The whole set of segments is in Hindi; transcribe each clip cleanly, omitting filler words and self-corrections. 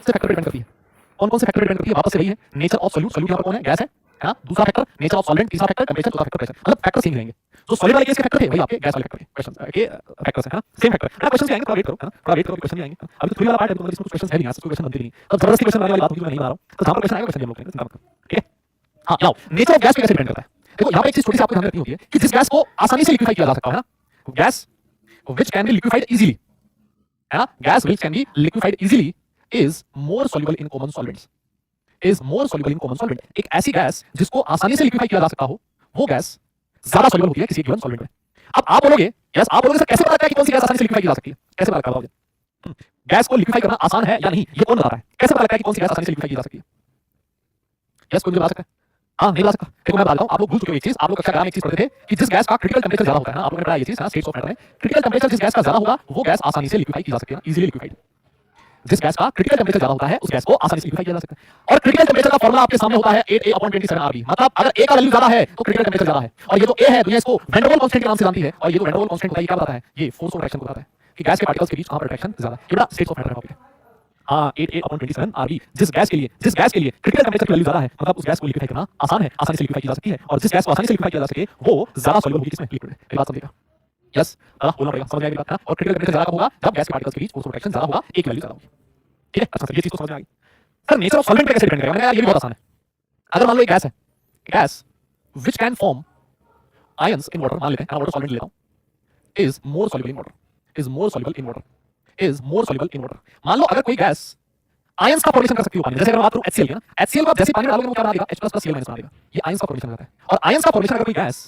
से फैक्टर डिपेंड करती है? कौन कौन से फैक्टर डिपेंड करती है? वापस से वही है, नेचर ऑफ सॉल्यूट, सॉल्यूट यहाँ पर कौन है? गैस है ना? दूसरा फैक्टर नेचर ऑफ सॉल्वेंट, तीसरा फैक्टर टेंपरेचर, चौथा फैक्टर प्रेशर, मतलब फैक्टर सेम रहेंगे। जो सॉलिड वाले केस के फैक्टर थे वही आपके गैस वाले फैक्टर थे, क्वेश्चन के फैक्टर्स है ना, सेम फैक्टर है ना। क्वेश्चन भी आएंगे, थोड़ा वेट करो है ना, थोड़ा वेट करो, क्वेश्चन भी आएंगे। अभी तो थ्योरी वाला पार्ट है, तो इसमें कुछ क्वेश्चन है नहीं, आज क्वेश्चन बनते नहीं, तो जबरदस्ती क्वेश्चन बनाने वाली बात होगी, मैं नहीं बना रहा हूं। तो जहां पर क्वेश्चन आएगा क्वेश्चन हम लोग करेंगे, चिंता मत करो, ठीक है। हां, नाउ नेचर ऑफ गैस पे कैसे डिपेंड करता है? देखो यहाँ पे एक चीज छोटी सी आपको ध्यान रखनी होती है कि जिस गैस को आसानी से लिक्विफाई किया जा सकता है ना, gas which can be liquefied easily, है ना, gas which can be liquefied easily is more soluble in common solvents, is more soluble in common solvent. एक ऐसी गैस जिसको आसानी से लिक्विफाई किया जा सकता हो, वो गैस ज्यादा सॉल्युबल होती है किसी गिवन सॉल्वेंट में। अब आप बोलोगे, यस आप बोलोगे सर कैसे पता है कि कौन सी गैस आसानी से लिक्विफाई की जा सकती है? कैसे पता लगाओगे? गैस को लिक्विफाई करना आसान है या नहीं, ये कौन बता रहा है? कैसे पता लगता है कि कौन सी गैस आसानी से लिक्विफाई की जा सकती है? यस, कोई मुझे बता सकता है? हाँ, नहीं बता सकता। देखो मैं बता देता हूं, आप लोग भूल चुके हो एक चीज, आप लोग कक्षा 11 में एक चीज पढ़ते थे कि जिस गैस का क्रिटिकल टेंपरेचर ज्यादा होता है ना, आप लोगों ने पढ़ा ये चीज, स्टेट्स ऑफ मैटर में क्रिटिकल टेंपरेचर जिस गैस का ज्यादा होगा वो गैस आसानी से लिक्विफाई की जा सकती है, इजीली लिक्विफाइड। जिस गैस का क्रिटिकल टेंपरेचर ज्यादा होता है उस गैस को आसानी से लिक्विफाई किया जा सकता है। और क्रिटिकल टेंपरेचर का फार्मूला आपके सामने होता है 8a/27 RB, मतलब अगर a का वैल्यू ज्यादा है तो क्रिटिकल टेंपरेचर ज्यादा है। और ये जो a है दुनिया इसको वैन डर वाल्स कांस्टेंट के नाम से जानती है, और ये जो वैन डर वाल्स कांस्टेंट होता है ये क्या बताता है? ये फोर्स ऑफ अट्रैक्शन को बताता है कि गैस के पार्टिकल्स के बीच कहां पर अट्रैक्शन ज्यादा है। ये बड़ा स्टेट्स ऑफ मैटर टॉपिक है। हां, 8a/27 RB, जिस गैस के लिए क्रिटिकल टेंपरेचर की वैल्यू ज्यादा है, मतलब उस गैस को लिक्विफाई करना आसान है, आसानी से लिक्विफाई की जा सकती है। और जिस गैस को आसानी से लिक्विफाई किया जा सके वो ज्यादा सॉल्युबल होगी किसमें? लिक्विड में। ये बात समझिएगा, यस बोलना पड़ेगा, समझ आएगी बात है। और क्रिटिकल टेंपरेचर ज्यादा कब होगा? जब गैस के पार्टिकल्स के बीच फोर्स ऑफ अट्रैक्शन ज्यादा होगा, एक वैल्यू ज्यादा होगी, ठीक है। अच्छा, ये चीज तो समझ में आ गई। सर नेचर ऑफ सॉल्वेंट पे कैसे डिपेंड करेगा? मैंने कहा ये भी बहुत आसान है। अगर मान लो एक गैस है, gas which can form ions in water, मान लेते हैं वाटर सॉल्वेंट लेता हूं, is more soluble in water, is more soluble in water, is more soluble in water. मान लो अगर कोई गैस आयंस का फॉर्मेशन कर सकती है पानी, जैसे अगर मैं बात करूं HCl की ना, HCl को आप जैसे पानी में डालोगे वो क्या बना देगा? H++Cl- बना देगा। ये आयंस का फॉर्मेशन करता है। और आयंस का फॉर्मेशन अगर कोई गैस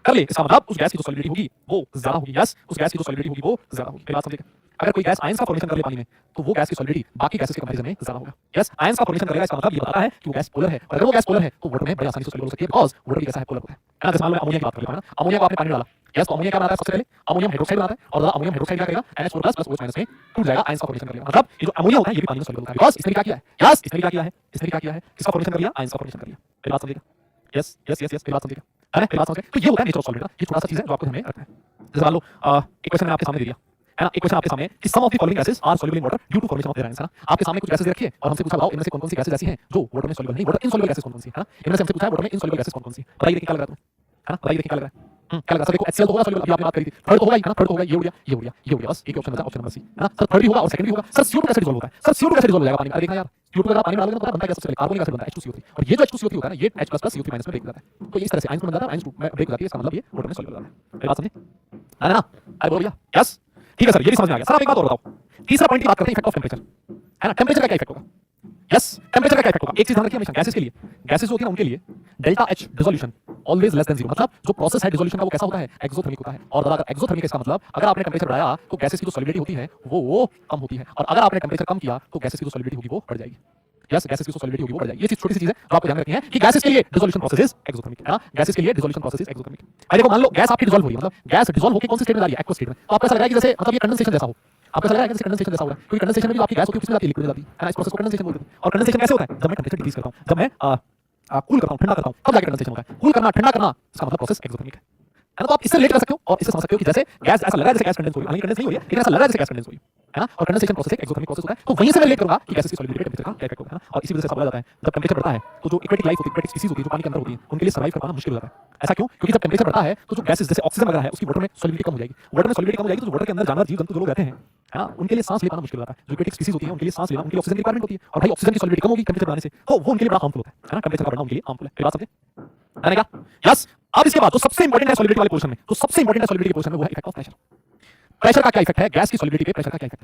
कर ले, इसका मतलब उस गैस की जो सॉलिडिटी होगी वो ज्यादा होगी, यस उस गैस की जो सॉलिडिटी होगी वो ज्यादा होगी। मेरी बात समझिएगा, अगर कोई गैस आयंस का फॉर्मेशन कर ले पानी में तो वो गैस की सॉलिडिटी बाकी गैसेस के कंपैरिजन में ज्यादा होगा। यस, आयंस का फॉर्मेशन करेगा, इसका मतलब ये बताता है कि वो गैस पोलर है, और अगर वो गैस पोलर है तो वाटर में बड़ी आसानी से सॉल्युबल हो सकती है, बिकॉज़ वाटर भी कैसा है? पोलर होता है ना। जैसे मान लो अमोनिया की बात कर लेते हैं ना, अमोनिया को आपने पानी में डाला, यस तो अमोनिया क्या बनाता है? सबसे पहले अमोनियम हाइड्रोक्साइड बनाता है, और अमोनियम हाइड्रोक्साइड क्या करेगा? NH4+ OH- में टूट जाएगा, आयंस का फॉर्मेशन कर लेगा। मतलब ये जो अमोनिया होता है ये भी पानी में सॉल्युबल होता है, बिकॉज़ इसने क्या किया है? यस इसने क्या किया है? इसने क्या किया है? किसका फॉर्मेशन कर लिया? आयंस का फॉर्मेशन कर लिया। मेरी बात समझिएगा, यस यस यस यस, मेरी बात समझिएगा, है ना, मेरी बात समझिए। तो ये होता है नेचर ऑफ सॉल्वेंट, ये छोटा सा चीज है जो आपको हमें रखना है। जैसे मान लो एक क्वेश्चन मैं आपके सामने दे दिया, है ना, एक क्वेश्चन आपके सामने कि some of the following gases are soluble in water due to formation of their ions, है ना। आपके सामने कुछ गैसेस रखी है और हमसे पूछा, बताओ इनमें से कौन-कौन सी गैसेस ऐसी हैं जो वाटर में सॉल्युबल नहीं, वाटर इनसॉल्युबल गैसेस कौन-कौन सी है ना। इनमें से हमसे पूछा है वाटर में इनसॉल्युबल गैसेस कौन-कौन सी है। बताइए देखिए क्या लग रहा है तुम्हें, है ना, बताइए देखिए क्या लग रहा है। क्या लग रहा है? सर देखो HCl तो होगा सॉल्युबल, अभी आपने बात करी थी, थर्ड तो होगा ही, है ना, थर्ड तो होगा, ये हो गया, ये हो गया, ये हो गया, बस एक ही ऑप्शन बचा, ऑप्शन नंबर सी, है ना। सर थर्ड भी होगा और सेकंड भी होगा। सर CO2 कैसे डिसॉल्व होता है? सर CO2 कैसे डिसॉल्व हो जाएगा पानी में? अरे देखना यार, CO2 अगर आप पानी में डालोगे तो बनता क्या? सबसे पहले कार्बनिक एसिड बनता है H2CO3, और ये जो H2CO3 होता है ना, ये H++CO3- में ब्रेक हो जाता है। तो इस तरह से आयंस में बन जाता है, आयंस में ब्रेक हो जाती है, इसका मतलब ये वाटर में सॉल्युबल हो जाता है। मेरी बात समझे, है ना? अरे बोलो भैया, यस ठीक है सर, ये भी समझ में आ गया। सर आप एक बात और बताओ, तीसरा पॉइंट की बात करते हैं, इफेक्ट ऑफ टेंपरेचर, है ना। टेंपरेचर का क्या इफेक्ट होगा? यस टेंपरेचर का क्या इफेक्ट होगा? एक चीज ध्यान रखिए हमेशा, गैसेस के लिए, गैसेस होती है ना उनके लिए delta H dissolution always less than 0, मतलब जो प्रोसेस है डिसोल्यूशन का वो कैसा होता है? एक्सोथर्मिक होता है। और अगर एक्सोथर्मिक इसका मतलब अगर आपने टेंपरेचर बढ़ाया तो गैसेस की जो सॉलिडिटी होती है वो कम होती है, और अगर आपने टेंपरेचर कम किया तो गैसेस की जो सॉलिडिटी होगी वो बढ़ जाएगी। यस गैसेस की जो सॉलिडिटी होगी वो बढ़ जाएगी। ये चीज छोटी सी चीज है जो आपको ध्यान रखनी है कि गैसेस के लिए डिसोल्यूशन प्रोसेस इज एक्सोथर्मिक, है ना, गैसेस के लिए डिसोल्यूशन प्रोसेस इज एक्सोथर्मिक। अब देखो मान लो गैस आपकी डिसॉल्व हुई, मतलब गैस डिसॉल्व होकर कौन सी स्टेट में जा रही है? एक्वस स्टेट में। तो आपको ऐसा लग रहा है कि जैसे मतलब ये कंडेंसेशन जैसा हो, आपको ऐसा लग रहा है कि जैसे कंडेंसेशन जैसा हो रहा है, क्योंकि कंडेंसेशन में जो आपकी गैस होती है उसमें जाती है, लिक्विड में जाती है ना। इस प्रोसेस को कंडेंसेशन बोलते हैं। और कंडेंसेशन कैसे होता है? जब मैं टेंपरेचर डिक्रीज करता हूं, जब मैं कूल करता हूं, ठंडा करता हूं, तब जाके कंडेंसेशन होता है। कूल करना, ठंडा करना, इसका मतलब प्रोसेस एक्सोथर्मिक है ना। तो आप इससे रिलेट कर सकते हो और इससे समझ सकते हो कि जैसे गैस ऐसा लग रहा है जैसे गैस कंडेंस हो रही है, हालांकि कंडेंस नहीं हो रही है, लेकिन ऐसा लग रहा है जैसे गैस कंडेंस हो रही है ना। और कंडेंसेशन प्रोसेस एक एक्सोथर्मिक प्रोसेस होता है। तो वहीं से मैं रिलेट करूंगा कि गैसेस की सॉलिडिटी पे टेंपरेचर का क्या इफेक्ट होता है ना। और इसी वजह से ऐसा बोला जाता है जब टेंपरेचर बढ़ता है तो जो एक्वेटिक लाइफ होती है, एक्वेटिक स्पीशीज होती है जो पानी के अंदर होती है, उनके लिए सर्वाइव कर पाना मुश्किल हो जाता है। ऐसा क्यों? क्योंकि जब टेंपरेचर बढ़ता है तो जो गैसेस जैसे ऑक्सीजन वगैरह है उसकी वाटर में सॉलिडिटी कम हो जाएगी, वाटर में सॉलिडिटी कम हो जाएगी तो वाटर के अंदर जानवर जीव जंतु जो लोग रहते हैं, है ना, उनके लिए सांस ले पाना मुश्किल हो जाता है। जो एक्वेटिक स्पीशीज होती है उनके लिए सांस लेना, उनके लिए ऑक्सीजन की रिक्वायरमेंट होती है, और भाई ऑक्सीजन की सॉलिडिटी कम होगी टेंपरेचर बढ़ने से, तो वो उनके लिए बड़ा हार्मफुल होता है ना। टेंपरेचर का बढ़ना उनके लिए हार्मफुल है। बात समझे, है ना? यस। अब इसके बाद जो सबसे इंपॉर्टेंट है सॉलिडिटी वाले पोर्शन में, तो सबसे इंपॉर्टेंट है सॉलिडिटी के पोर्शन में वो है इफेक्ट ऑफ प्रेशर। प्रेशर का क्या इफेक्ट है? गैस की सॉलिडिटी पे प्रेशर का क्या इफेक्ट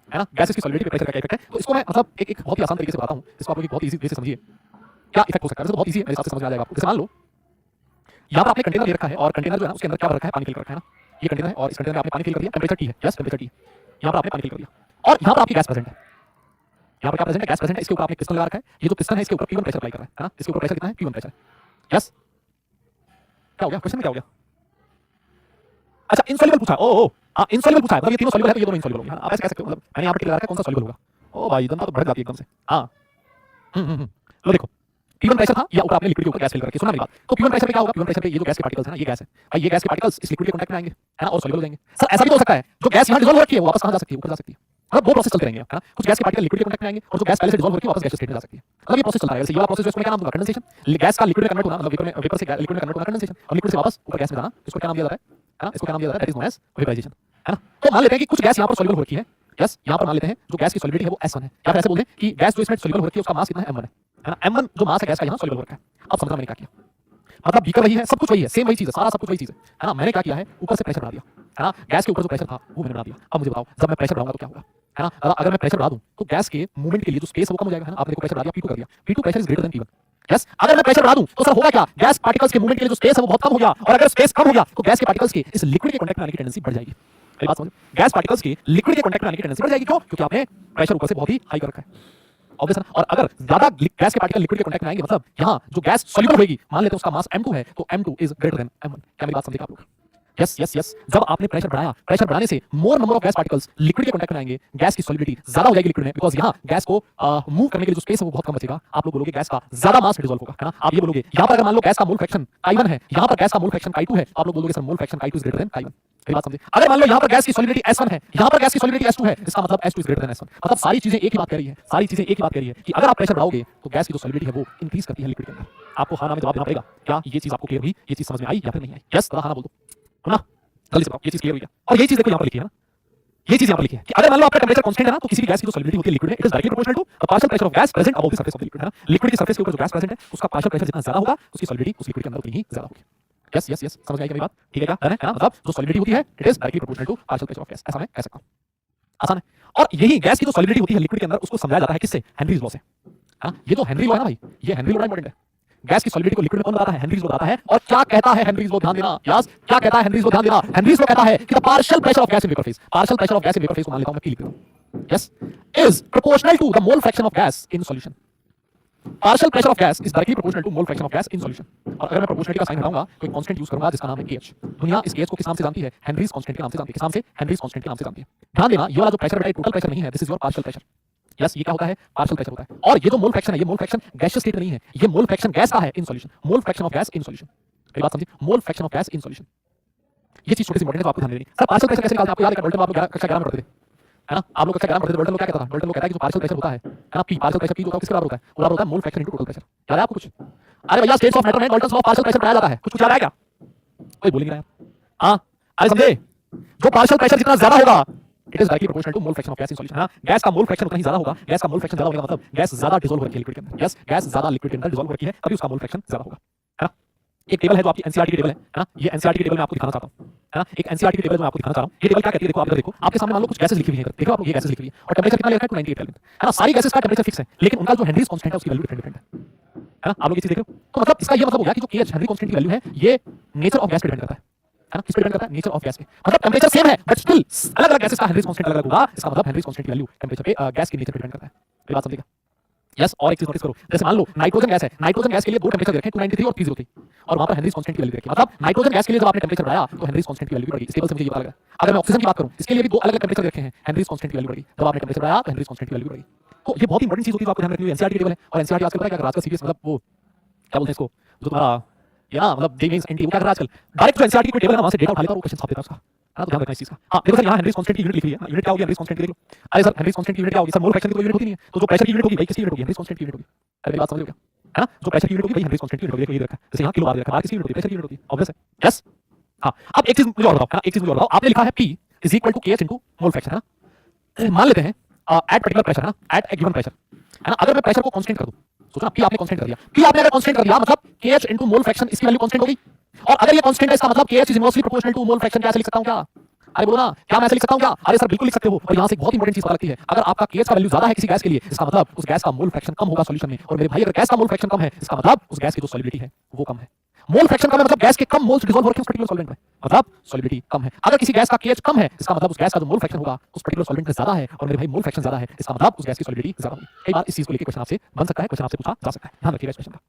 है ना, गैसेस की सॉलिडिटी पे प्रेशर का क्या इफेक्ट है? तो इसको मैं मतलब एक बहुत ही आसान तरीके से बताता हूं, इसको आप लोग बहुत इजी वे से समझिए क्या इफेक्ट हो सकता है। वैसे तो बहुत इजी है, मेरे हिसाब से समझ में आ जाएगा आपको। जैसे मान लो यहां पर आपने कंटेनर ले रखा है, और कंटेनर जो है ना उसके अंदर क्या भर रखा है? पानी फिल कर रखा है ना। ये कंटेनर है और इस कंटेनर में आपने पानी फिल कर दिया, टेंपरेचर T है, यस टेंपरेचर T, यहां पर आपने पानी फिल कर दिया, और यहां पर आपकी गैस प्रेजेंट है। यहां पर क्या प्रेजेंट है? गैस प्रेजेंट है। इसके ऊपर आपने पिस्टन लगा रखा है, ये जो पिस्टन है इसके ऊपर P1 प्रेशर अप्लाई कर रहा है ना। इसके ऊपर प्रेशर कितना है? P1 pressure, yes. क्या हो गया? क्वेश्चन में क्या हो गया? अच्छा इनसॉल्युबल पूछा, ओ हां इनसॉल्युबल पूछा है, मतलब ये तीनों सॉल्युबल है तो ये दोनों इनसॉल्युबल होंगे। आप ऐसे कह सकते हो, मतलब मैंने यहां पर टिक लगा रखा है, कौन सा सॉल्युबल होगा? ओ भाई एकदम तो भड़क जाती है एकदम से। हां लो देखो P1 प्रेशर था, या ऊपर आपने लिक्विड के ऊपर गैस फिल करके, सुना मेरी बात। तो P1 प्रेशर पे क्या होगा? P1 प्रेशर पे ये जो गैस के पार्टिकल्स है ना, ये गैस है भाई, ये गैस के पार्टिकल्स इस लिक्विड के कांटेक्ट में आएंगे, है ना, और सॉल्युबल हो जाएंगे। सर ऐसा भी तो हो सकता है जो गैस यहां डिसॉल्व हो रखी है वो वापस कहां जा सकती है? ऊपर जा सकती है। मतलब दो प्रोसेस चलते रहेंगे, है ना? कुछ गैस के पार्टिकल लिक्विड के कांटेक्ट में आएंगे और जो गैस पहले से डिसॉल्व होकर वापस गैस स्टेट में जा सकती है। मतलब ये प्रोसेस चलता रहेगा। जैसे ये वाला प्रोसेस, इसको मैं क्या नाम दूंगा? कंडेंसेशन। गैस का लिक्विड में कन्वर्ट होना, मतलब वेपर से लिक्विड में कन्वर्ट होना कंडेंसेशन, और लिक्विड से वापस ऊपर गैस में जाना, इसको क्या नाम दिया जाता है ना? इसको क्या नाम दिया जाता है? That is known as vaporisation, है ना? तो मान लेते हैं कि कुछ गैस यहाँ पर सॉल्युबल हो रखी है। यस, यहाँ पर मान लेते हैं जो गैस की सॉलिबिलिटी है वो S1 है, या फिर ऐसे बोल दें कि गैस जो इसमें सॉल्युबल हो रखी है उसका मास कितना है? M1 है ना? M1 जो मास है गैस का यहाँ सॉल्युबल हो रखा है। अब समझना मैंने क्या किया, मतलब बीकर वही है, सब कुछ वही है, सेम वही चीज है, सारा सब कुछ वही चीज है ना? मैंने क्या किया है, ऊपर से प्रेशर बढ़ा दिया, है ना? गैस के ऊपर जो प्रेशर था वो मैंने बढ़ा दिया। अब मुझे बताओ, जब मैं प्रेशर बढ़ाऊंगा तो क्या होगा, है ना? अगर मैं प्रेशर बढ़ा दूं तो गैस के मूवमेंट के लिए जो स्पेस है वो कम हो जाएगा, है ना? आपने को प्रेशर बढ़ा दिया, P2 कर दिया, P2 pressure is greater than P1। Yes, अगर मैं प्रेशर बढ़ा दूं तो सर होगा क्या? गैस पार्टिकल्स के मूवमेंट के लिए जो स्पेस है वो बहुत कम हो गया, और अगर स्पेस कम हो गया तो गैस के पार्टिकल्स के इस लिक्विड के कांटेक्ट में आने की टेंडेंसी बढ़ जाएगी। मेरी बात समझो, गैस पार्टिकल्स के लिक्विड के कांटेक्ट में आने की टेंडेंसी बढ़ जाएगी। क्यों? क्योंकि आपने प्रेशर ऊपर से बहुत ही हाई कर रखा है, ऑब्वियस है। और अगर ज्यादा गैस के पार्टिकल लिक्विड के कांटेक्ट में आएंगे, मतलब यहां जो गैस सॉल्युबल होगी, मान लेते हैं उसका मास M2 है, तो M2 is greater than M1। क्या मेरी बात समझे आप लोग? यस यस यस, जब आपने प्रेशर बढ़ाया, प्रेशर बढ़ाने से मोर number of gas particles liquid के कांटेक्ट में आएंगे, गैस की सॉलिबिलिटी ज्यादा हो जाएगी लिक्विड में, बिकॉज़ यहां गैस को मूव करने के लिए जो स्पेस है वो बहुत कम बचेगा। आप लोग बोलोगे गैस का ज्यादा मास डिसॉल्व होगा, है ना? आप ये बोलोगे, यहां पर अगर मान लो गैस का मोल फ्रैक्शन Chi1 है, यहां पर गैस का मोल फ्रैक्शन Chi2 है, आप लोग बोलोगे sir mole fraction Chi2 is greater than Chi1। मेरी बात समझे? अगर मान लो यहां पर गैस की सॉलिबिलिटी S1 है, यहां पर गैस की सॉलिबिलिटी S2 है, इसका मतलब S2 is greater than S1। मतलब सारी चीजें एक ही बात कह रही है, सारी चीजें एक ही बात कह रही है कि अगर आप प्रेशर बढ़ाओगे तो गैस की जो सॉलिबिलिटी है वो इंक्रीज करती है लिक्विड के अंदर। आपको हां ना में जवाब देना पड़ेगा। क्या ये चीज आपको क्लियर हुई? ये चीज समझ में आई या फिर नहीं आई? यस हां ना बोल दो, है ना? जल्दी से बताओ, ये चीज क्लियर हुई क्या? और ये चीज देखो यहां पर लिखी है ना, ये चीज यहां पर लिखी है कि अगर मान लो आपका टेंपरेचर कांस्टेंट है ना, तो किसी भी गैस की जो सॉलिबिलिटी होती है लिक्विड में, it is directly proportional to the partial pressure of gas present above the surface of the liquid, है ना? लिक्विड की सरफेस के ऊपर जो गैस प्रेजेंट है उसका पार्शियल प्रेशर जितना ज्यादा होगा, उसकी सॉलिबिलिटी उस लिक्विड के अंदर उतनी ही ज्यादा होगी। यस यस यस, समझ में आई क्या मेरी बात? ठीक है क्या? है ना? मतलब जो सॉलिबिलिटी होती है it is directly proportional to partial pressure of gas, ऐसा मैं कह सकता हूं। आसान है। और यही गैस की जो सॉलिबिलिटी होती है लिक्विड के अंदर, उसको समझाया जाता है किससे? हेनरीज लॉ से। हाँ, ये जो हेनरी लॉ है ना भाई, ये हेनरी लॉ इंपॉर्टेंट है। गैस की सॉलिबिलिटी को लिक्विड में कौन बताता है? हेनरीज लॉ बताता है। और क्या कहता है हेनरीज लॉ? ध्यान देना यस, क्या कहता है हेनरीज लॉ? ध्यान देना, हेनरीज लॉ कहता है कि the partial pressure of gas in vapour phase, partial pressure of gas in vapour phase को मान लेता हूं मैं P लिख रहा हूं, yes, is proportional to the mole fraction of gas in solution. Partial pressure of gas is directly proportional to mole fraction of gas in solution. और अगर मैं प्रोपोर्शनलिटी का साइन हटाऊंगा तो एक कांस्टेंट यूज करूंगा जिसका नाम है kh। दुनिया इस kh को किस नाम से जानती है? हेनरीज कांस्टेंट के नाम से जानती है। किस नाम से? हेनरीज कांस्टेंट के नाम से जानती है। ध्यान देना, ये वाला जो प्रेशर है टोटल प्रेशर नहीं है, this is your partial pressure. Yes, ये क्या होता है? पार्शियल प्रेशर होता है। और ये जो मोल फ्रैक्शन है, ये मोल फ्रैक्शन गैसियस स्टेट में नहीं है, ये मोल फ्रैक्शन गैस का है in solution. Mole fraction of gas in solution, मेरी बात समझिए? मोल fraction of gas in solution, ये चीज छोटी सी इंपॉर्टेंट है, तो आपको ध्यान देनी। सर पार्शियल प्रेशर कैसे निकालते हैं? आपको याद है डॉल्टन में आप कक्षा 11 में पढ़ते थे, है ना? आप लोग कक्षा 11 में पढ़ते थे, डॉल्टन लोग क्या कहता था? डॉल्टन लोग कहता है कि जो पार्शियल प्रेशर होता है ना, P पार्शियल प्रेशर P जो होता है किसके बराबर होता है? वो बराबर होता है mole fraction into total pressure. याद है आपको कुछ? अरे भैया स्टेट्स ऑफ मैटर में Dalton law of partial pressure पढ़ाया जाता है, कुछ याद है क्या? कोई बोल नहीं रहा है। हां, अरे समझे? जो पार्शियल प्रेशर जितना ज्यादा होगा it is directly proportional to mole fraction of gas in solution. हां, गैस का मोल फ्रैक्शन उतना ही ज्यादा होगा, गैस का मोल फ्रैक्शन ज्यादा होगा मतलब गैस ज्यादा डिसॉल्व हो रही है लिक्विड के अंदर। यस, गैस ज्यादा लिक्विड के अंदर डिसॉल्व हो रही है, तभी उसका मोल फ्रैक्शन ज्यादा होगा, है ना? एक टेबल है जो आपकी एनसीईआरटी की टेबल है ना? ये एनसीईआरटी की टेबल मैं आपको दिखाना चाहता हूं, है ना? एक एनसीईआरटी की टेबल मैं आपको दिखाना चाह रहा हूं। ये टेबल क्या कहती है? देखो आप इधर देखो, आपके सामने मान लो कुछ गैसेस लिखी हुई है, देखो आप ये गैसेस लिखी हुई है और टेंपरेचर कितना ले रखा है? 298 केल्विन, है ना? सारी गैसेस का टेंपरेचर फिक्स है, लेकिन उनका जो हेनरीज कांस्टेंट है उसकी वैल्यू डिफरेंट है ना? आप लोग ये चीज देख रहे हो, तो मतलब इसका ये मतलब हो गया कि जो kh हेनरी कांस्टेंट की वैल्यू है ये नेचर ऑफ गैस पे डिपेंड करता है ना? किस पे डिपेंड करता है? नेचर ऑफ गैस पे। मतलब टेंपरेचर सेम है बट स्टिल अलग-अलग गैसेस का हेनरीज कांस्टेंट अलग-अलग होगा। इसका मतलब हेनरीज कांस्टेंट की वैल्यू टेंपरेचर पे गैस के नेचर पे डिपेंड करता है। मेरी बात समझिएगा? यस, और एक चीज नोटिस करो, जैसे मान लो नाइट्रोजन गैस है, नाइट्रोजन गैस के लिए दो टेंपरेचर रखे 293 और 303 और वहां पर हेनरीज कांस्टेंट की वैल्यू रखी। मतलब नाइट्रोजन गैस के लिए जब आपने टेंपरेचर बढ़ाया तो हेनरीज कांस्टेंट की वैल्यू बढ़ी। इस टेबल से मुझे ये पता लगा। अगर मैं ऑक्सीजन की बात करूं, इसके लिए भी दो अलग-अलग टेंपरेचर रखे हैं, हेनरीज कांस्टेंट की वैल्यू बढ़ी। जब आपने टेंपरेचर बढ़ाया तो हेनरीज कांस्टेंट की वैल्यू बढ़ी। तो ये बहुत इंपॉर्टेंट चीज होती है, आपको ध्यान रखनी है। एनसीईआरटी टेबल है और एनसीईआरटी आजकल पता है क्या कर रहा है? आजकल सीरियस मतलब वो क्या बोलते हैं इसको, जो तुम्हारा ये ना मतलब जेईई एनटी वो क्या कर रहा है आजकल? डायरेक्ट जो एनसीईआरटी की टेबल है ना वहां से डेटा उठा लेता है और वो क्वेश्चन छाप देता है उसका, है ना? तो ध्यान रखना इस चीज का। हां देखो सर, यहां हेनरीज कांस्टेंट की यूनिट लिखी हुई है, यूनिट क्या होगी? हेनरीज कांस्टेंट की देख लो। अरे सर हेनरीज कांस्टेंट की यूनिट क्या होगी? सर मोल फ्रैक्शन की कोई यूनिट होती नहीं है, तो जो प्रेशर की यूनिट होगी भाई किसकी यूनिट होगी? हेनरीज कांस्टेंट की यूनिट होगी। अरे मेरी बात समझ रहे हो क्या? है ना? जो प्रेशर की यूनिट होगी भाई हेनरीज कांस्टेंट की यूनिट होगी, ये रखा है। जैसे यहां किलो बार रखा है, किसकी यूनिट होगी? प्रेशर की यूनिट होगी, ऑब्वियस है। यस, हां। अब एक चीज मुझे और बताओ, है ना? एक चीज मुझे और बताओ, आपने लिखा है P is equal to kh into mole fraction, है ना? मान लेते हैं एट पर्टिकुलर प्रेशर, है ना? एट ए गिवन प्रेशर, है ना? अगर मैं प्रेशर को कांस्टेंट कर दूं, सोचो ना P आपने कांस्टेंट कर दिया, P आपने अगर कांस्टेंट कर दिया मतलब kh इनटू मोल फ्रैक्शन इसकी वैल्यू कांस्टेंट होगी। और अगर ये कांस्टेंट है इसका मतलब kh is inversely proportional to mole fraction. क्या ऐसे लिख सकता हूं क्या? अरे बोलो ना, क्या मैं ऐसे लिख सकता हूं क्या? अरे सर बिल्कुल लिख सकते हो। और यहां से एक बहुत इंपॉर्टेंट चीज पता लगती है, अगर आपका kh का वैल्यू ज्यादा है किसी गैस के लिए, इसका मतलब उस गैस का मोल फ्रैक्शन कम होगा सॉल्यूशन में। और मेरे भाई अगर गैस का मोल फ्रैक्शन कम है इसका मतलब उस गैस की जो सॉलिबिलिटी है वो कम है। मोल फ्रैक्शन कम है मतलब गैस के कम मोल्स डिसॉल्व हो रहे हैं उस पर्टिकुलर सॉल्वेंट में, मतलब सॉलिबिलिटी कम है। अगर किसी गैस का kh कम है इसका मतलब उस गैस का जो मोल फ्रैक्शन होगा उस पर्टिकुलर सॉल्वेंट में ज्यादा है। और मेरे भाई मोल फ्रैक्शन ज्यादा है इसका मतलब उस गैस की सॉलिबिलिटी ज्यादा होगी। कई बार इस चीज को लेकर क्वेश्चन आपसे बन सकता है, क्वेश्चन आपसे पूछा जा सकता है, ध्यान रखिएगा इस क्वेश्चन का,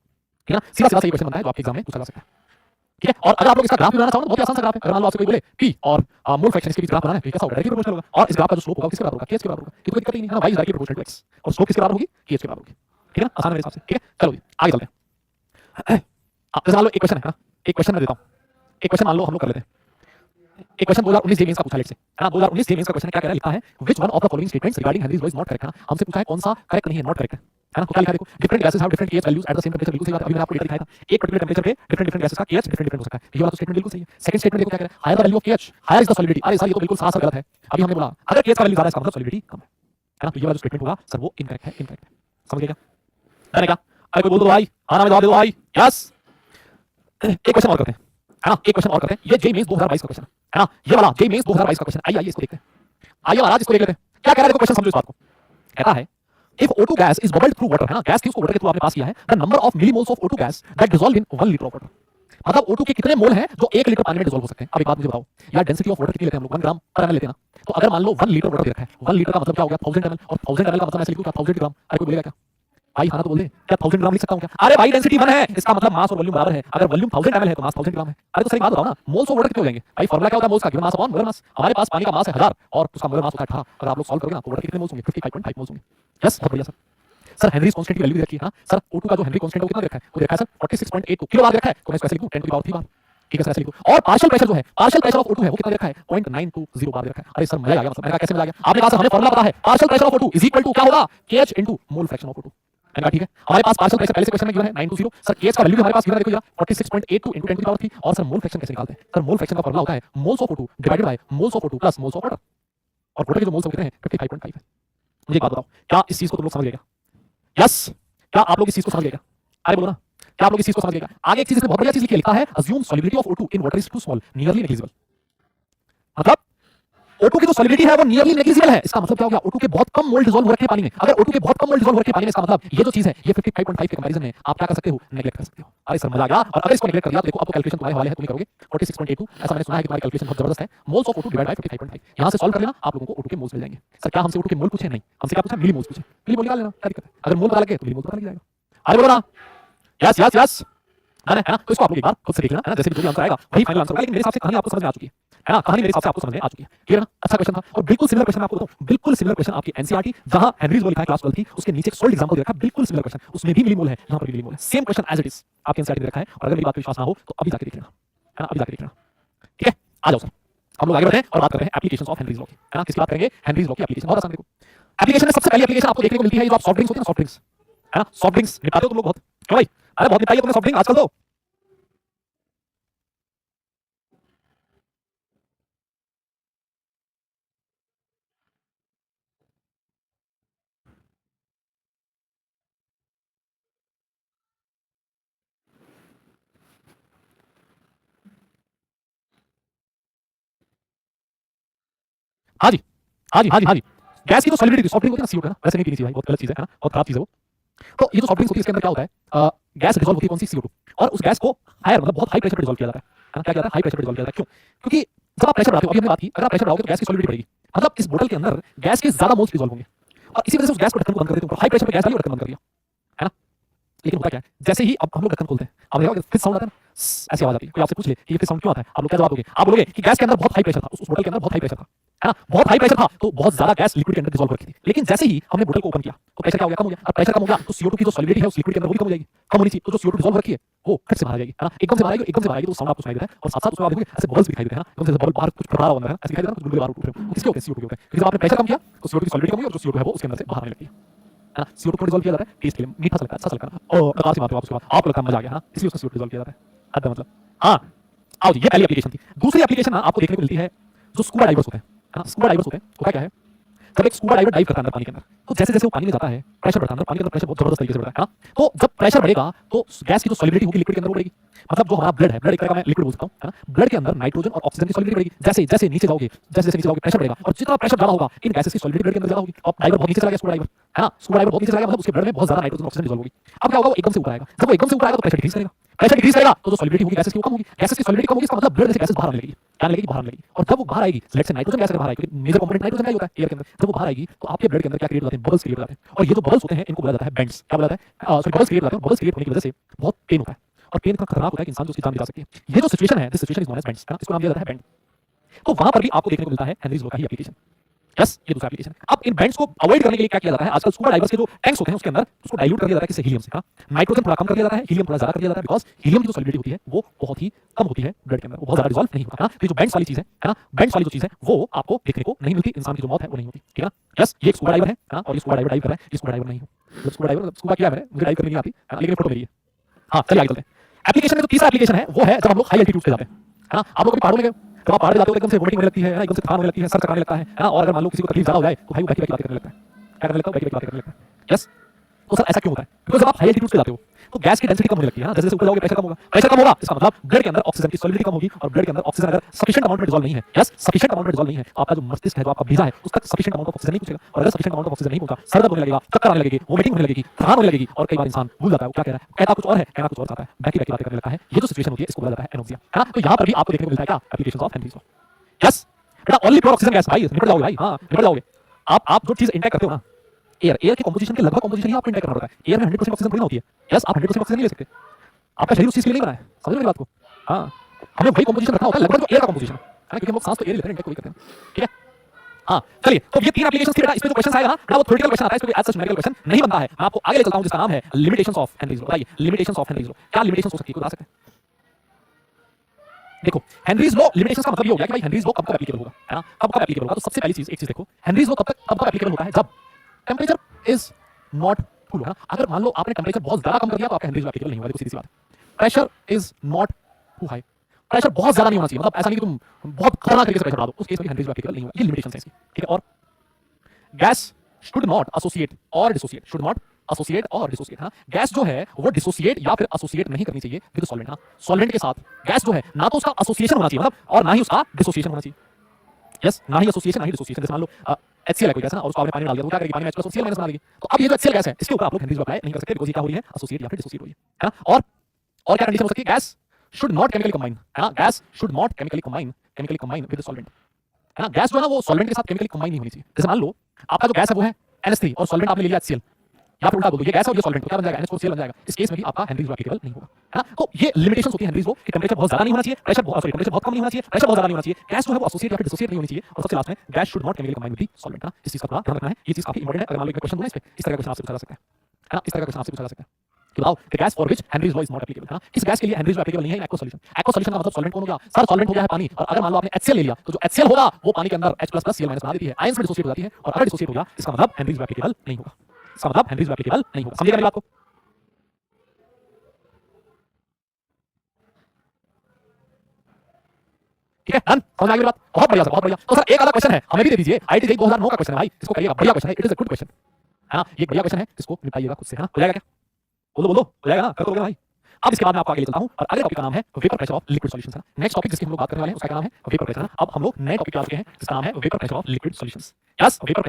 ठीक है ना? सीधा सीधा सही क्वेश्चन बनता है जो आपके एग्जाम में पूछा जा सकता है, ठीक है? और अगर आप लोग इसका ग्राफ भी बनाना चाहो तो बहुत ही आसान सा ग्राफ है। अगर मान लो आपसे कोई बोले P और मोल फ्रैक्शन इसके बीच ग्राफ बनाना है तो कैसा होगा? डायरेक्टली प्रोपोर्शनल होगा। और इस ग्राफ का जो स्लोप होगा किसके बराबर होगा? kh के बराबर होगा। कोई दिक्कत ही नहीं है ना भाई, डायरेक्टली प्रोपोर्शनल टू x और स्लोप किसके बराबर होगी? kh के बराबर होगी, ठीक है ना? आसान है मेरे हिसाब से, ठीक है? चलो आगे चलते हैं। जैसे मान लो एक क्वेश्चन है ना, एक क्वेश्चन मैं देता हूं, एक क्वेश्चन मान लो हम लोग कर लेते हैं। एक क्वेश्चन 2019 जेमेंस का पूछा लेट से, है ना, 2019 जेमेंस का क्वेश्चन क्या कह रहा है, लिखा है which one of the following statements regarding Henry's law is not correct, है ना, हमसे पूछा है कौन सा करेक्ट नहीं है, नॉट करेक्ट है ना, तो क्या लिखा है देखो, different gases have different KH values at the same temperature, बिल्कुल सही बात है, अभी मैंने आपको डेटा दिखाया था, एक पर्टिकुलर टेंपरेचर पे डिफरेंट डिफरेंट गैसेस का केएच डिफरेंट डिफरेंट हो सकता है, ये वाला तो स्टेटमेंट बिल्कुल सही है। सेकंड स्टेटमेंट देखो क्या कह रहा है, higher the value of K H higher is the solidity, अरे सर ये तो बिल्कुल साफ गलत है, अभी हमने बोला अगर केएच का वैल्यू ज्यादा है इसका मतलब सॉलिडिटी कम है ना, तो ये वाला जो स्टेटमेंट होगा सर वो इनकरेक्ट है, इनकरेक्ट है, समझ गए क्या, डन है क्या, अरे कोई बोल दो भाई, हाँ ना, मैं जवाब दे दो भाई, यस। एक क्वेश्चन और करते हैं, है ना, एक क्वेश्चन और करते हैं, ये जेईई मेंस 2022 का क्वेश्चन है ना, ये वाला जेईई मेंस 2022 का क्वेश्चन, आइए आइए इसको देखते हैं, आइए महाराज इसको देख लेते हैं, क्या कह रहा है देखो क्वेश्चन समझो इस बात को, कहता है if O2 gas is bubbled through water, है ना, गैस की उसको वाटर के थ्रू आपने पास किया है, the number of millimoles of O2 gas that dissolve in 1 liter of water, मतलब O2 के कितने मोल हैं जो 1 लीटर पानी में डिसॉल्व हो सकते हैं। अब एक बात मुझे बताओ यार, डेंसिटी ऑफ वाटर कितनी लेते हैं हम लोग, 1 ग्राम पर एमएल लेते हैं ना, तो अगर मान लो 1 लीटर वाटर दे रखा है, 1 लीटर का मतलब क्या हो गया 1000 ml, और 1000 ml का मतलब ऐसे लिखूं क्या 1000 ग्राम, अरे कोई बोलेगा क्या भाई, हाँ तो बोल दे क्या 1000 ग्राम लिख सकता हूं क्या, अरे भाई डेंसिटी 1 है, इसका मतलब मास और वॉल्यूम बराबर है, अगर वॉल्यूम 1000 ml है तो मास 1000 ग्राम है, अरे तो सही बात बताओ ना, मोल्स ऑफ वाटर कितने हो जाएंगे भाई, फार्मूला क्या होता है मोल्स का, given mass upon molar mass, हमारे पास पानी का मास है 1000 और उसका मोलर मास होता है 18, अगर आप लोग सॉल्व करोगे ना तो वाटर के कितने मोल्स होंगे 55.5 मोल्स होंगे, यस बहुत बढ़िया सर हेनरीज कांस्टेंट की वैल्यू रखी है, हां सर O2 का जो हेनरी कांस्टेंट है वो कितना रखा है, वो देखा है सर 46.82 किलो बार रखा है, तो मैं इसको ऐसे लिखूं 10 टू द पावर 3 बार, ठीक है सर ऐसे लिखूं, और पार्शियल प्रेशर जो है, पार्शियल प्रेशर ऑफ O2 है वो कितना रखा है 0.920 बार रखा है, अरे सर मजा आ गया, मतलब मैंने कहा कैसे मजा आ गया, आपने कहा सर हमें फार्मूला पता है, partial pressure of O2 is equal to क्या होगा kH into mole fraction of O2, मैंने कहा ठीक है, हमारे पास पार्शियल प्रेशर पहले से क्वेश्चन में गिवन है 920, सर kH का वैल्यू भी हमारे पास गिवन है, देखो जरा 46.82 इनटू 10 टू द पावर 3, और सर मोल फ्रैक्शन कैसे निकालते हैं, सर मोल फ्रैक्शन का फार्मूला होता है moles of O2 divided by moles of O2 plus moles of water, और वाटर के जो मोल्स कितने हैं 55.5 है, मुझे एक बात बताओ क्या इस चीज को तुम लोग समझ गए क्या, यस क्या आप लोग इस चीज को समझ गए क्या, अरे बोलो ना क्या आप लोग इस चीज को समझ गए क्या, आगे एक चीज इसने बहुत बढ़िया चीज लिखी है, लिखा है assume solubility of O2 in water is too small nearly negligible, मतलब O2 की जो सॉलिबिलिटी है वो नियरली नेग्लिजिबल है, इसका मतलब क्या हो गया O2 के बहुत कम मोल डिसॉल्व हो रखे हैं पानी में, अगर O2 के बहुत कम मोल डिसॉल्व हो रखे हैं पानी में, इसका मतलब ये जो चीज है ये 55.5 के कंपैरिजन में आप क्या कर सकते हो नेगलेक्ट कर सकते हो, अरे सर मजा आ गया, और अगर इसको नेगलेक्ट कर दिया तो देखो आपको कैलकुलेशन तुम्हारे हवाले है, तुम करोगे 46.82, ऐसा मैंने सुना है कि तुम्हारी कैलकुलेशन बहुत जबरदस्त है, moles of O2 divide by 55.5, यहां से सॉल्व कर लेना आप लोगों को O2 के मोल्स मिल जाएंगे, सर क्या हमसे O2 के मोल पूछे नहीं, हमसे क्या पूछा मिली मोल्स पूछे, मिली मोल निकाल लेना क्या दिक्कत है, अगर मोल पता लगे तो मिली मोल पता लग जाएगा, अरे बोलो ना यस यस यस, है ना, तो इसको आप लोग एक बार खुद से देख लेना, है ना, जैसे भी जो भी आंसर आएगा वही फाइनल आंसर होगा, लेकिन मेरे हिसाब से कहानी आपको समझ में आ चुकी है ना, कहानी मेरे हिसाब से आपको समझ में आ चुकी है, क्लियर ना, अच्छा क्वेश्चन था, और बिल्कुल सिमिलर क्वेश्चन आपको बताऊं, बिल्कुल सिमिलर क्वेश्चन आपकी एनसीईआरटी जहां हेनरीज लॉ लिखा है क्लास 12 थी उसके नीचे एक सोल्ड एग्जांपल दे रखा है, बिल्कुल सिमिलर क्वेश्चन, उसमें भी मिली मोल है, यहां पर भी मिली मोल है, same question as it is आपकी एनसीईआरटी में रखा है, और अगर मेरी बात पे विश्वास ना हो तो अभी जाके देख लेना, है ना, अभी जाके देख लेना, ठीक है, आ जाओ सर हम लोग आगे बढ़ते हैं और बात करते हैं एप्लीकेशंस ऑफ हेनरीज लॉ की, है ना, किसकी बात करेंगे हेनरीज लॉ की एप्लीकेशन, बहुत आसान देखो, एप्लीकेशन में सबसे पहली एप्लीकेशन आपको देखने को मिलती है जो आप सॉफ्ट ड्रिंक्स होते हैं ना, सॉफ्ट ड्रिंक्स, है ना, सॉफ्ट ड्रिंक्स निकालते हो तुम लोग बहुत, क्यों भाई, अरे बहुत निकालिए तुमने सॉफ्ट ड्रिंक आजकल तो, हाँ जी हाँ जी हाँ जी हाँ जी, गैस की जो सॉलिबिलिटी सॉफ्ट ड्रिंक होती है ना CO2 है ना, वैसे नहीं पीनी चाहिए भाई, बहुत गलत चीज है ना, बहुत खराब चीज है वो, तो ये जो सॉफ्ट ड्रिंक्स होती है इसके अंदर क्या होता है, गैस डिसॉल्व होती है कौन सी CO2, और उस गैस को हायर मतलब बहुत हाई प्रेशर पे डिसॉल्व किया जाता है ना, क्या किया जाता है हाई प्रेशर पे डिसॉल्व किया जाता है, क्यों, क्योंकि जब आप प्रेशर बढ़ाते हो, अभी हमने बात की अगर आप प्रेशर बढ़ाओगे तो गैस की सॉलिबिलिटी बढ़ेगी, मतलब इस बोतल के अंदर गैस के ज्यादा मोल्स डिसॉल्व होंगे, और इसी वजह से उस गैस को ढक्कन को बंद कर देते हो, हाई प्रेशर पे गैस डाली और ढक्कन बंद कर दिया, है ना, लेकिन होता क्या है जैसे ही अब हम लोग ढक्कन खोलते हैं, अब देखो फिर साउंड आता है ना, ऐसी आवाज आती है, कोई आपसे पूछ ले कि ये फिर साउंड क्यों आता है, आप लोग क्या जवाब दोगे, आप बोलोगे कि गैस के अंदर बहुत हाई प्रेशर था, उस बोतल के अंदर बहुत हाई प्रेशर था, है ना, बहुत हाई प्रेशर था तो बहुत ज्यादा गैस लिक्विड के अंदर डिसॉल्व हो रही थी, लेकिन जैसे ही हमने बोतल को ओपन किया तो प्रेशर क्या हो गया कम हो गया, अब प्रेशर कम हो गया तो CO2 की जो सॉलिबिलिटी है उस लिक्विड के अंदर वो भी कम हो जाएगी, कम होनी चाहिए, तो जो CO2 डिसॉल्व हो रखी है वो फिर से बाहर आ जाएगी, है ना, एकदम से बाहर आएगी, एकदम से बाहर आएगी तो साउंड आपको सुनाई देता है, और साथ साथ उसमें आप देखोगे ऐसे बबल्स दिखाई देते हैं ना, एकदम से बबल बाहर कुछ फटा हुआ है, ऐसे दिखाई देता है, कुछ बुलबुले बाहर उठ रहे हैं, किसके होते हैं CO2 के होते हैं, क्योंकि जब आपने प्रेशर कम किया तो CO2 की सॉलिबिलिटी कम हुई और जो CO2 है वो उसके अंदर से बाहर आने लगती है ना, CO2 को डिसॉल्व किया जाता है टेस्ट के लिए, मीठा सा लगता है, अच्छा सा लगता है, और प्रकार से बात है उसके बाद आपको लगता है मजा आ गया, है ना, इसलिए उसका CO2 डिसॉल्व किया जाता है, हद मतलब, हाँ आओ जी, ये पहली एप्लीकेशन थी, दूसरी एप्लीकेशन ना आपको देखने को मिलती है जो स्कूबा डाइवर्स होते हैं, है ना, स्कूबा डाइवर्स होते हैं, होता क्या है जब एक स्कूबा डाइवर डाइव करता है अंदर पानी के अंदर, तो जैसे जैसे वो पानी में जाता है प्रेशर बढ़ता है, अंदर पानी के अंदर प्रेशर बहुत जबरदस्त तरीके से बढ़ता है ना, तो जब प्रेशर बढ़ेगा तो गैस की जो सॉलिबिलिटी होगी लिक्विड के अंदर वो बढ़ेगी, मतलब जो हमारा ब्लड है, ब्लड एक तरह का मैं लिक्विड बोल सकता हूं, है ना, ब्लड के अंदर नाइट्रोजन और ऑक्सीजन की सॉलिबिलिटी बढ़ेगी, जैसे जैसे नीचे जाओगे जैसे जैसे नीचे जाओगे प्रेशर बढ़ेगा, और जितना प्रेशर ज्यादा होगा इन गैसेस की सॉलिबिलिटी ब्लड के अंदर ज्यादा होगी, अब डाइवर बहुत नीचे चला गया स्कूबा डाइवर, है ना, स्कूबा डाइवर बहुत नीचे चला गया मतलब उसके ब्लड में बहुत ज्यादा नाइट्रोजन ऑक्सीजन डिसॉल्व होगी, अब क्या होगा वो एकदम से ऊपर आएगा, जब वो एकदम से ऊपर आएगा तो प्रेशर डिक्रीज करेगा, प्रेशर डिक्रीज करेगा तो जो सॉलिबिलिटी होगी गैसेस की वो कम होगी, गैसेस की सॉलिबिलिटी कम होगी इसका मतलब ब्लड में से गैसेस बाहर आने लगेगी, क्या आने लगेगी बाहर आने लगेगी, और जब वो बाहर आएगी लेट्स से नाइट्रोजन गैस अगर बाहर आएगी, क्योंकि मेजर कंपोनेंट नाइट्रोजन का ही होता है एयर के अंदर, जब वो बाहर आएगी तो आपके ब्लड के अंदर क्या क्रिएट होते हैं बबल्स क्रिएट होते हैं, और ये जो बबल्स होते हैं इनको बोला जाता है बेंड्स, क्या बोला जाता है सॉरी बबल्स क्रिएट होते हैं, बबल्स क्रिएट होने की वजह से बहुत पेन होता है, और पेन इतना खतरनाक होता है कि इंसान जो उसकी जान भी जा सकती है, ये जो सिचुएशन है this situation is known as bends, है ना, इसको नाम दिया जाता है बेंड, तो वहां पर भी आपको देखने को मिलता है हेनरीज लॉ का ही एप्लीकेशन, यस, ये दूसरा एप्लीकेशन है। अब इन बेंड्स को अवॉइड करने के लिए क्या किया जाता है, आजकल स्कूबा डाइवर्स के जो टैंक्स होते हैं उसके अंदर उसको डाइल्यूट कर दिया जाता है किससे, हीलियम से। हाँ, नाइट्रोजन थोड़ा कम कर दिया जाता है, हीलियम थोड़ा ज्यादा कर दिया जाता है, बिकॉज हीलियम की जो सॉलिडिटी होती है वो बहुत ही कम होती है ब्लड के अंदर, वो बहुत ज्यादा डिसॉल्व नहीं होता है ना। तो ये जो बेंड्स वाली चीज है ना, बेंड्स वाली जो चीज है वो आपको देखने को नहीं मिलती, इंसान की जो मौत है वो नहीं होती, ठीक है ना। यस, ये एक स्कूबा डाइवर है ना, और ये स्कूबा डाइवर डाइव कर रहा है, ये स्कूबा डाइवर नहीं हो। स्कूबा डाइवर स्कूबा किया मैंने, मुझे डाइव करनी नहीं आती, लेकिन फोटो मेरी है। हाँ, चलिए आगे चलते हैं। एप्लीकेशन में जो तीसरा एप्लीकेशन है वो है जब हम लोग हाई एल्टीट्यूड पे जाते हैं, है ना। आप लोग कभी पहाड़ों में गए, जब आप पहाड़ पे जाते हो एकदम से वोमिटिंग होने लगती है ना, एकदम से थकान होने लगती है, सर चकराने लगता है ना, और अगर मान लो किसी को तकलीफ ज्यादा हो जाए तो भाई वो बैठी बैठी बातें करने लगता है, क्या करने लगता है, बैठी बैठी बातें करने लगता है। यस, तो सर ऐसा क्यों होता है, बिकॉज जब आप हाई एल्टीट्यूड पे जाते हो तो गैस की डेंसिटी कम होने लगती है ना, जैसे जैसे ऊपर जाओगे प्रेशर कम होगा, प्रेशर कम होगा इसका मतलब ब्लड के अंदर ऑक्सीजन की सॉलिडिटी कम होगी, और ब्लड के अंदर ऑक्सीजन अगर सफिशिएंट अमाउंट में डिसॉल्व नहीं है, यस सफिशिएंट अमाउंट में डिसॉल्व नहीं है, आपका जो मस्तिष्क है, जो आपका भेजा है, उसका सफिशिएंट अमाउंट ऑफ ऑक्सीजन नहीं पहुंचेगा, और अगर सफिशिएंट अमाउंट ऑफ ऑक्सीजन नहीं पहुंचा, सर दर्द होने लगेगा, चक्कर आने लगेगी, वोमिटिंग होने लगेगी, थकान होने लगेगी, और कई बार इंसान भूल जाता है वो क्या कह रहा है, कहता कुछ और है, कहना कुछ और चाहता है, बैठी बैठी बातें करने लगता है। ये जो सिचुएशन होती है इसको बोला जाता है एनोक्सिया, है ना। तो यहाँ पर भी आपको देखने को मिलता है क्या, applications of Henry's law. Yes बेटा, ओनली प्योर ऑक्सीजन गैस, भाई निकल जाओगे भाई, हाँ निकल जाओगे। आप जो चीज इंटेक करते हो ना, एयर के कंपोजिशन के लगभग कंपोजिशन ही आपको इंटेक करना पड़ता है, एयर में 100% ऑक्सीजन थोड़ी ना होती है। यस, आप 100% ऑक्सीजन नहीं ले सकते, आपका शरीर उस चीज के लिए नहीं बना है, समझ मेरी बात को। हाँ, हमें वही कंपोजिशन रखना होता है लगभग जो एयर का कंपोजिशन है, क्योंकि हम लोग सांस तो एयर लेते हैं, इंटेक वही करते हैं, ठीक है। हाँ चलिए, तो ये तीन एप्लीकेशंस थी बेटा, इसमें जो क्वेश्चन आएगा ना वो थ्योरेटिकल क्वेश्चन आता है, इसमें एज सच न्यूमेरिकल क्वेश्चन नहीं बनता है। मैं आपको आगे ले चलता हूं जिसका नाम है लिमिटेशंस ऑफ हेनरीज लॉ। बताइए लिमिटेशंस ऑफ हेनरीज लॉ, क्या लिमिटेशंस हो सकती है, बता सकते हैं। देखो हेनरीज लॉ लिमिटेशंस का मतलब ये हो गया कि भाई हेनरीज लॉ कब कब एप्लीकेबल होगा, है ना, कब कब एप्लीकेबल होगा। तो सबसे पहली चीज एक चीज देखो, हेनरीज लॉ कब एप्लीकेबल होता है, जब temperature is not to low, है ना। अगर मान लो आपने टेंपरेचर बहुत ज्यादा कम कर दिया तो आपका हेनरीज लॉ एप्लीकेबल नहीं होगा, देखो सीधी सी बात है। Pressure is not too high, pressure बहुत ज्यादा नहीं होना चाहिए, मतलब ऐसा नहीं कि तुम बहुत खतरनाक तरीके से प्रेशर बढ़ा दो, उस केस में हेनरीज लॉ एप्लीकेबल नहीं होगा, ये लिमिटेशन है इसकी, ठीक है। और गैस शुड नॉट एसोसिएट और डिसोसिएट, शुड नॉट एसोसिएट और डिसोसिएट, हाँ गैस जो है वो डिसोसिएट या फिर एसोसिएट नहीं करनी चाहिए विद सॉल्वेंट। हाँ, सॉल्वेंट के साथ गैस जो है ना तो उसका एसोसिएशन होना चाहिए, मतलब और ना ही उसका डिसोसिएशन होना चाहिए। यस, ना ही एसोसिएशन ना ही डिसोसिएशन। जैसे मान लो HCl है कोई गैस ना, और उसको आपने पानी में डाल दिया तो क्या करेगी, पानी में H+Cl माइनस बना देगी। तो अब ये जो HCl गैस है इसके ऊपर आप लोग हेनरीज लॉ अप्लाई नहीं कर सकते, बिकॉज़ ये क्या हो रही है, एसोसिएट या फिर डिसोसिएट हो रही है ना। और क्या कंडीशन हो सकती है, gas should not chemically combine, है ना, gas should not chemically combine with solvent, है ना। गैस जो है ना वो सॉल्वेंट के साथ केमिकली कंबाइन नहीं होनी चाहिए। जैसे मान लो आपका जो गैस है वो है NH3 और सॉल्वेंट आपने ले लिया HCl, या फिर उल्टा बोल दो ये गैस है और ये सॉल्वेंट, तो क्या बन जाएगा, NH4Cl बन जाएगा। इस केस में भी आपका हेनरीज लॉ एप्लीकेबल नहीं होगा, है ना। तो ये लिमिटेशंस होती है हेनरीज लॉ कि टेंपरेचर बहुत ज्यादा नहीं होना चाहिए, टेंपरेचर बहुत कम नहीं होना चाहिए, प्रेशर बहुत ज्यादा नहीं होना चाहिए, गैस जो है वो एसोसिएट या फिर डिसोसिएट नहीं होनी चाहिए, और सबसे लास्ट में gas should not chemically combine with solvent, है ना। इस चीज का थोड़ा ध्यान रखना है, ये चीज काफी इंपॉर्टेंट है। अगर मान लो एक क्वेश्चन दूं इस पे, इस तरह का क्वेश्चन आपसे पूछा जा सकता है ना, इस तरह का क्वेश्चन आपसे पूछा जा सकता है कि बताओ the gas for which Henry's law is not applicable, है ना, किस गैस के लिए हेनरीज लॉ एप्लीकेबल नहीं है in aqua solution. Aqua solution का मतलब सॉल्वेंट कौन हो गया, सर सॉल्वेंट हो गया है पानी, और अगर मान लो आपने HCl ले लिया तो जो HCl होगा वो पानी के अंदर H++Cl- बना देती है, आयंस में डिसोसिएट हो जाती है, और अगर डिसोसिएट हो गया इसका मतलब हेनरीज लॉ एप्लीकेबल नहीं होगा, इसका मतलब हेनरीज लॉ एप्लीकेबल नहीं होगा। समझिएगा मेरी बात को, ठीक है। डन, समझ आ गई बात, बहुत बढ़िया सर, बहुत बढ़िया। तो सर एक आधा क्वेश्चन है हमें भी दे दीजिए, IIT JEE 2009 का क्वेश्चन है भाई, इसको कहिएगा बढ़िया क्वेश्चन है, it is a good question, है ना, ये बढ़िया क्वेश्चन है, इसको निपटाइएगा खुद से, है ना। हो जाएगा क्या, बोलो हो जाएगा ना, कर दोगे भाई। अब इसके बाद मैं आपको आगे ले चलता हूं, और अगले टॉपिक का नाम है vapour pressure of liquid solutions, है ना। नेक्स्ट टॉपिक जिसकी हम लोग बात करने वाले हैं उसका नाम है वेपर प्रेशर, है ना। अब हम लोग नए टॉपिक पे आते हैं जिसका नाम है vapour pressure of liquid solutions. Yes, vapour